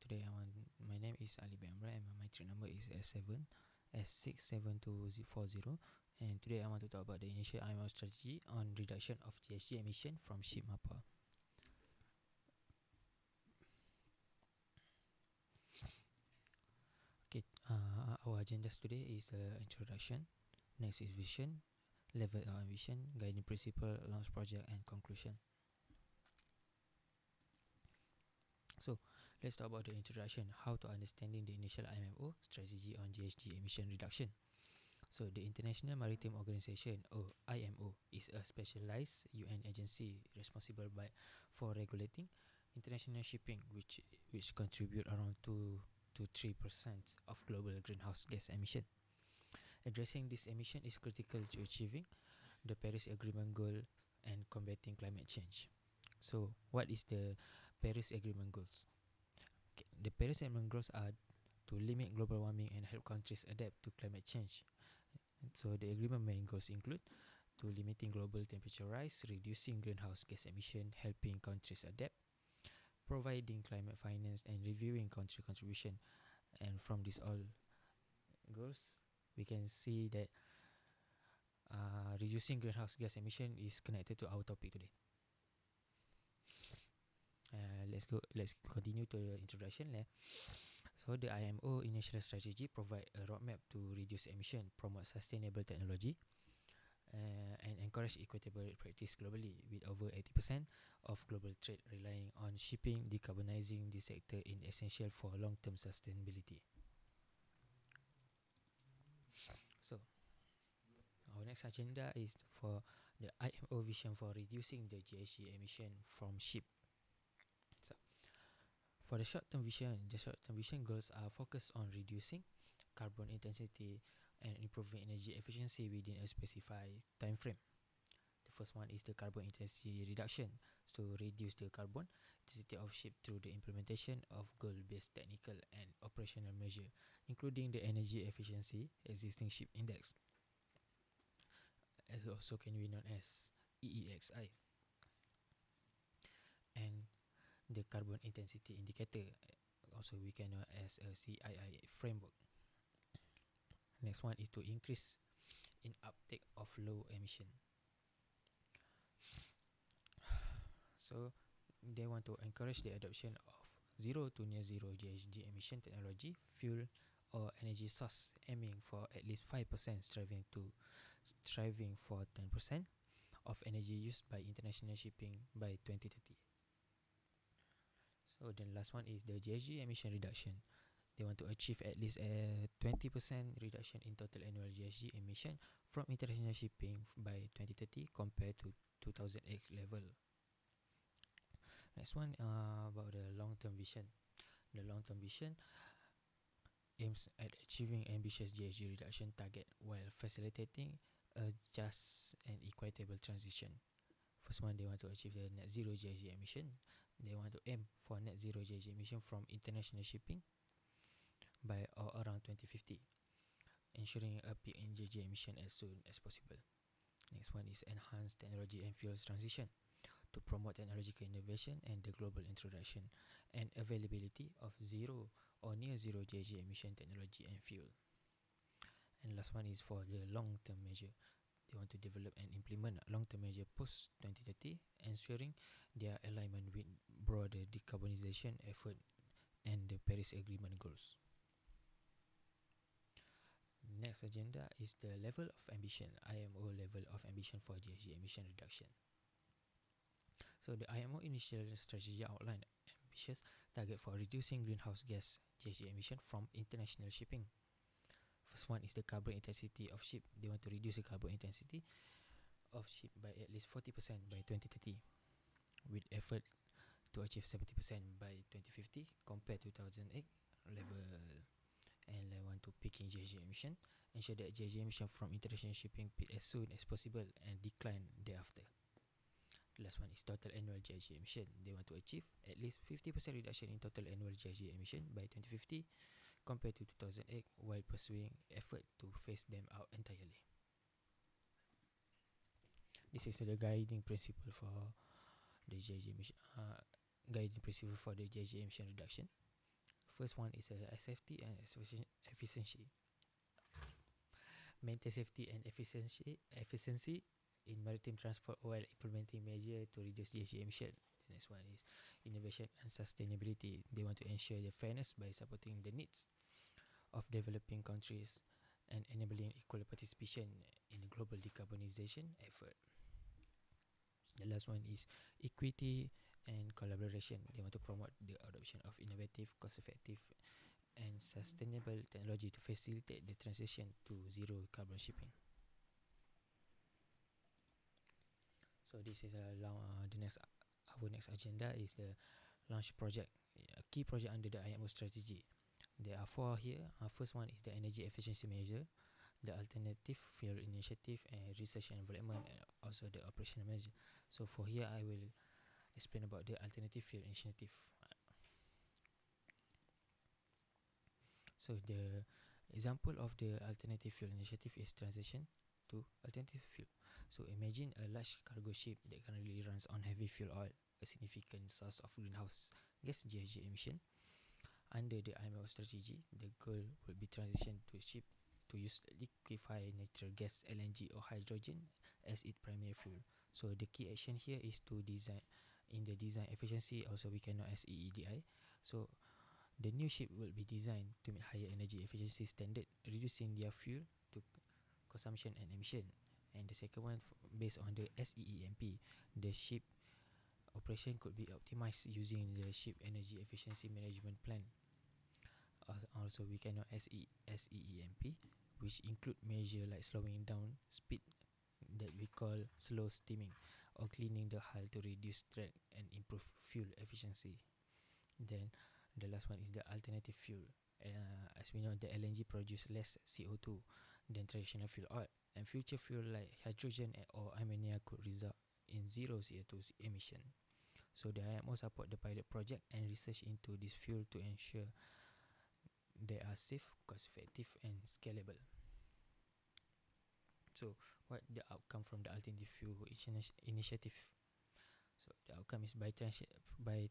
Today my name is Ali bin Amran and my train number is S67240. And today I want to talk about the initial IMO strategy on reduction of GHG emission from ship Marpol. Okay, our agenda today is the introduction, next is vision, level of ambition, guiding principle, launch project and conclusion. So let's talk about the introduction, how to understanding the initial IMO strategy on GHG emission reduction. So the International Maritime Organization, or IMO, is a specialized UN agency responsible for regulating international shipping, which contribute around 2 to 3% of global greenhouse gas emission. Addressing this emission is critical to achieving the Paris Agreement goal and combating climate change. So, what is the Paris Agreement goals? Okay, the Paris Agreement goals are to limit global warming and help countries adapt to climate change. So the agreement main goals include to limiting global temperature rise, reducing greenhouse gas emission, helping countries adapt, providing climate finance, and reviewing country contribution. And from these all goals, we can see that reducing greenhouse gas emission is connected to our topic today. Let's continue to the introduction. So the IMO initial strategy provide a roadmap to reduce emission, promote sustainable technology, and encourage equitable practice globally, with over 80% of global trade relying on shipping. Decarbonizing this sector is essential for long-term sustainability. So our next agenda is for the IMO vision for reducing the GHG emission from ship. So for the short-term vision goals are focused on reducing carbon intensity and improving energy efficiency within a specified time frame. The first one is the carbon intensity reduction, to reduce the carbon intensity of ship through the implementation of goal-based technical and operational measure, including the energy efficiency existing ship index, also can be known as EEXI, and the carbon intensity indicator, also we can know as a CII framework. Next one is to increase in uptake of low emission. So they want to encourage the adoption of zero to near zero GHG emission technology, fuel or energy source, aiming for at least 5%, striving for 10% of energy used by international shipping by 2030. So the last one is the GHG emission reduction. They want to achieve at least a 20% reduction in total annual GHG emission from international shipping by 2030 compared to 2008 level. Next one, about the long-term vision. The long-term vision aims at achieving ambitious GHG reduction target while facilitating a just and equitable transition. First one, they want to achieve the net zero GHG emission. They want to aim for net zero GHG emission from international shipping by or around 2050, ensuring a peak in GHG emission as soon as possible. Next one is enhanced technology and fuels transition, to promote technological innovation and the global introduction and availability of zero or near zero GHG emission technology and fuel. And last one is for the long-term measure. They want to develop and implement a long-term measure post 2030, ensuring their alignment with broader decarbonization effort and the Paris Agreement goals. Next agenda is the level of ambition, IMO level of ambition for GHG emission reduction. So the IMO initial strategy outlined ambitious target for reducing greenhouse gas GHG emission from international shipping. First one is the carbon intensity of ship. They want to reduce the carbon intensity of ship by at least 40% by 2030, with effort to achieve 70% by 2050 compared to 2008 level. And I want to peak in GHG emission, ensure that GHG emission from international shipping peak as soon as possible and decline thereafter. The last one is total annual GHG emission. They want to achieve at least 50% reduction in total annual GHG emission by 2050 compared to 2008, while pursuing effort to phase them out entirely. This is the guiding principle for the GHG emission. guiding principle for the GHG emission reduction. First one is safety and efficiency. Maintain safety and efficiency in maritime transport while implementing measures to reduce GHG emission. The next one is innovation and sustainability. They want to ensure the fairness by supporting the needs of developing countries and enabling equal participation in the global decarbonization effort. The last one is equity and collaboration. They want to promote the adoption of innovative, cost-effective, and sustainable technology to facilitate the transition to zero carbon shipping. So this is our next agenda is the launch project, a key project under the IMO strategy. There are four here. First one is the energy efficiency measure, the alternative fuel initiative, and research and development, and also the operational measure. So for here, I will explain about the alternative fuel initiative. So the example of the alternative fuel initiative is transition to alternative fuel. So imagine a large cargo ship that currently runs on heavy fuel oil, a significant source of greenhouse gas GHG emission. Under the IMO strategy, the goal will be transition to ship to use liquefied natural gas (LNG) or hydrogen as its primary fuel. So the key action here is to design in the design efficiency, also we can know as EEDI. So the new ship will be designed to meet higher energy efficiency standard, reducing their fuel to consumption and emission. And the second one, based on the SEEMP, the ship operation could be optimized using the ship energy efficiency management plan. Also, we can know SEEMP, which include measure like slowing down speed that we call slow steaming, or cleaning the hull to reduce drag and improve fuel efficiency. Then the last one is the alternative fuel. As we know, the LNG produce less CO2 than traditional fuel oil, and future fuel like hydrogen or ammonia could result in zero CO2 emission. So the IMO support the pilot project and research into this fuel to ensure they are safe, cost-effective, and scalable. So what the outcome from the alternative fuel initiative? So the outcome is by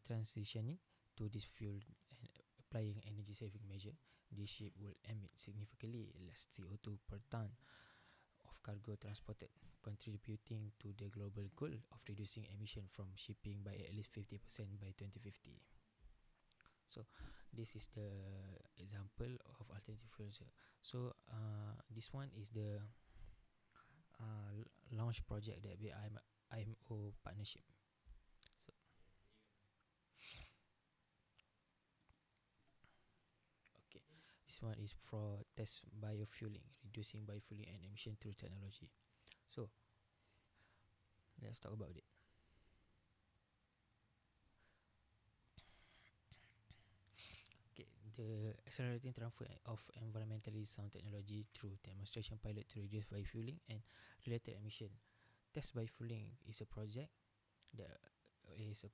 transitioning to this fuel and applying energy saving measure, this ship will emit significantly less CO2 per ton of cargo transported, contributing to the global goal of reducing emission from shipping by at least 50% by 2050. So this is the example of alternative fuels. So this one is the launch project that we IMO partnership. So okay, this one is for test biofueling, reducing biofueling and emission through technology. So let's talk about it. Okay, the accelerating transfer of environmentally sound technology through demonstration pilot to reduce biofueling and related emission. Test biofueling is a project that is a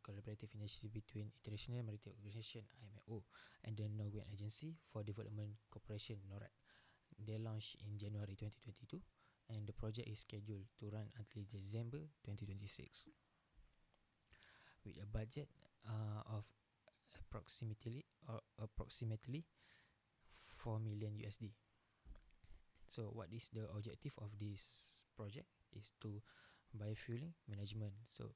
collaborative initiative between International Maritime Organization (IMO) and the Norwegian Agency for Development Cooperation (NORAD). They launched in January 2022, and the project is scheduled to run until December 2026, with a budget of approximately 4 million USD. So what is the objective of this project is to biofueling management. So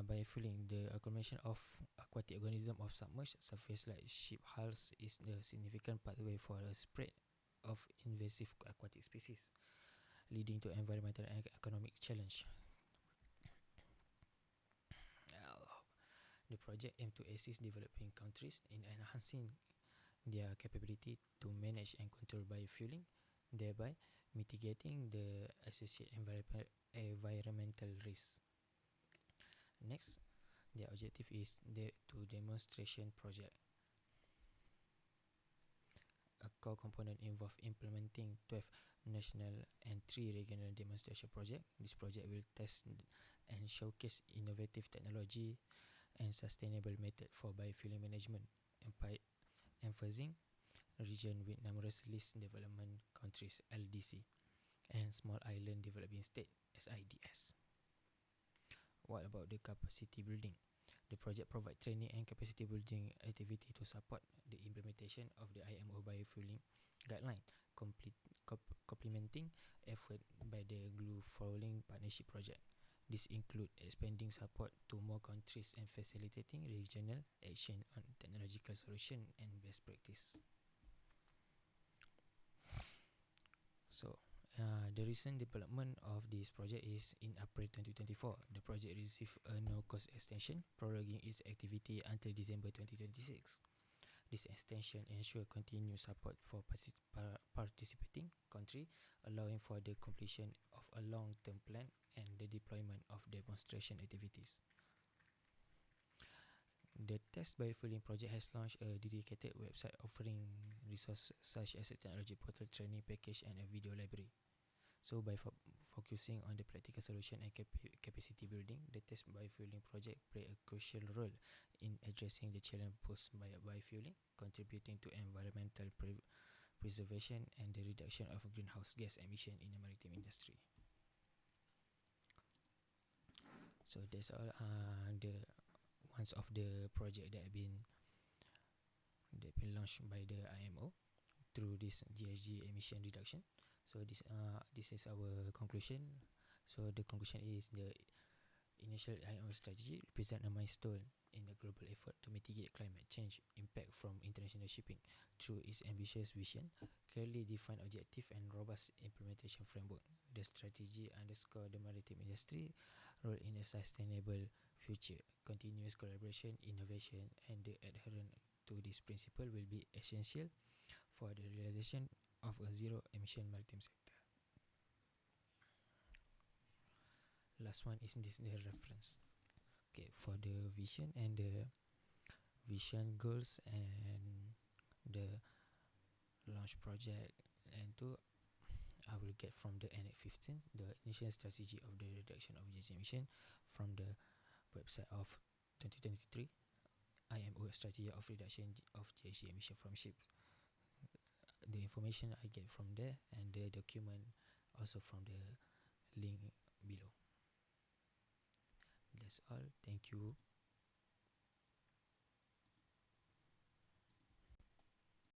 biofueling, the accumulation of aquatic organism of submerged surface like ship hulls is the significant pathway for the spread of invasive aquatic species, leading to environmental and economic challenge. The project aims to assist developing countries in enhancing their capability to manage and control biofueling, thereby mitigating the associated environmental risks. Next, the objective is the to demonstration project. A core component involves implementing 12 national and 3 regional demonstration projects. This project will test and showcase innovative technology and sustainable method for biofueling management, emphasizing region with numerous least development countries (LDC) and small island developing state (SIDS). What about the capacity building? The project provides training and capacity building activity to support the implementation of the IMO biofueling guideline, complementing effort by the glue following partnership project. This include expanding support to more countries and facilitating regional action on technological solution and best practice. So, the recent development of this project is in April 2024. The project received a no-cost extension, prolonging its activity until December 2026. This extension ensures continued support for participating country, allowing for the completion of a long-term plan and the deployment of demonstration activities. The Test Biofueling project has launched a dedicated website offering resources such as a technology portal, training package, and a video library. So, by focusing on the practical solution and capacity building, the Test Biofueling project play a crucial role in addressing the challenge posed by biofueling, contributing to environmental preservation and the reduction of greenhouse gas emission in the maritime industry. So that's all the ones of the project that been launched by the IMO through this GHG emission reduction. So this is our conclusion. So the conclusion is the initial IMO strategy represent a milestone in the global effort to mitigate climate change impact from international shipping through its ambitious vision, clearly defined objective, and robust implementation framework. The strategy underscores the maritime industry role in a sustainable future. Continuous collaboration, innovation, and the adherence to this principle will be essential for the realization of a zero-emission maritime sector. Last one is this the reference. Okay, for the vision and the vision goals and the launch project and two, I will get from the Annex 15, the initial strategy of the reduction of GHG emission from the website of 2023 IMO strategy of reduction of GHG emission from ships. The information I get from there and the document also from the link below. That's all. Thank you.